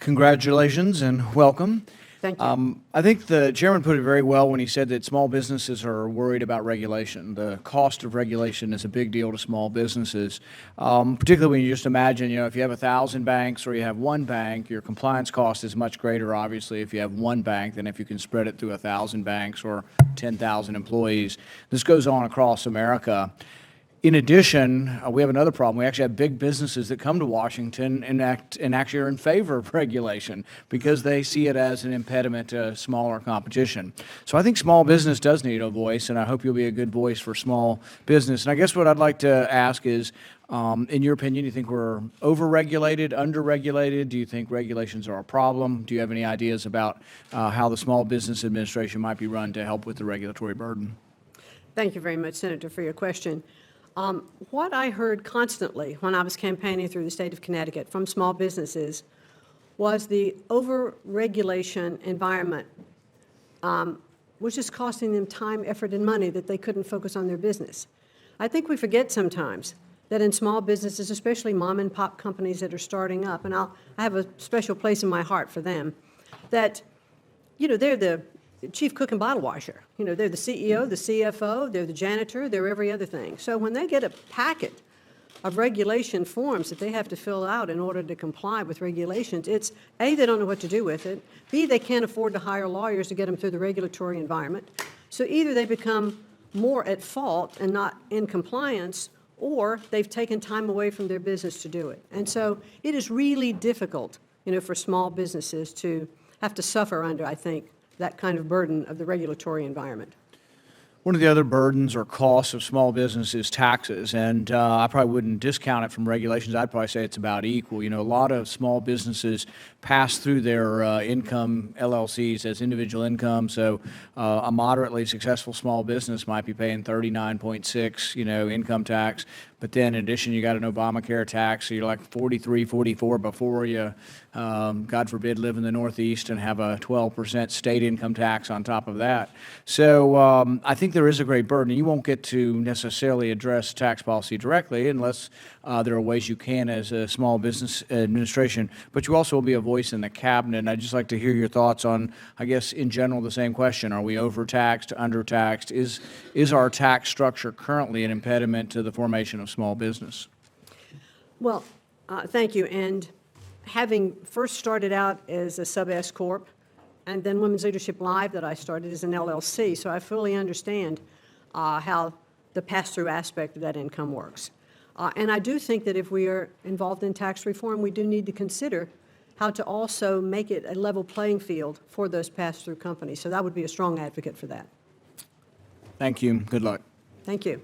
Congratulations and welcome. Thank you. I think the chairman put it very well when he said that small businesses are worried about regulation. The cost of regulation is a big deal to small businesses, particularly when you just imagine, if you have 1,000 banks or you have one bank, your compliance cost is much greater, obviously, if you have one bank than if you can spread it through 1,000 banks or 10,000 employees. This goes on across America. In addition, we have another problem. We actually have big businesses that come to Washington and actually are in favor of regulation because they see it as an impediment to smaller competition. So I think small business does need a voice, and I hope you'll be a good voice for small business. And I guess what I'd like to ask is, in your opinion, do you think we're overregulated, underregulated? Do you think regulations are a problem? Do you have any ideas about how the Small Business Administration might be run to help with the regulatory burden? Thank you very much, Senator, for your question. What I heard constantly when I was campaigning through the state of Connecticut from small businesses was the over-regulation environment was just costing them time, effort, and money that they couldn't focus on their business. I think we forget sometimes that in small businesses, especially mom and pop companies that are starting up, and I have a special place in my heart for them, that, they're the chief cook and bottle washer. They're the CEO, the CFO, they're the janitor, they're every other thing. So when they get a packet of regulation forms that they have to fill out in order to comply with regulations, it's A, they don't know what to do with it, B, they can't afford to hire lawyers to get them through the regulatory environment. So either they become more at fault and not in compliance, or they've taken time away from their business to do it. And so it is really difficult, for small businesses to have to suffer under, I think, that kind of burden of the regulatory environment. One of the other burdens or costs of small business is taxes, and I probably wouldn't discount it from regulations. I'd probably say it's about equal. A lot of small businesses pass through their income LLCs as individual income, so a moderately successful small business might be paying 39.6, income tax, but then in addition, you got an Obamacare tax, so you're like 43, 44 before you, God forbid, live in the Northeast and have a 12% state income tax on top of that. So I think there is a great burden. You won't get to necessarily address tax policy directly unless there are ways you can as a small business administration, but you also will be a voice in the cabinet. And I'd just like to hear your thoughts on, I guess, in general, the same question. Are we overtaxed, undertaxed? Is our tax structure currently an impediment to the formation of small business? Well, thank you. And having first started out as a sub-S corp, and then Women's Leadership Live that I started as an LLC, so I fully understand how the pass-through aspect of that income works. And I do think that if we are involved in tax reform, we do need to consider how to also make it a level playing field for those pass-through companies. So I would be a strong advocate for that. Thank you. Good luck. Thank you.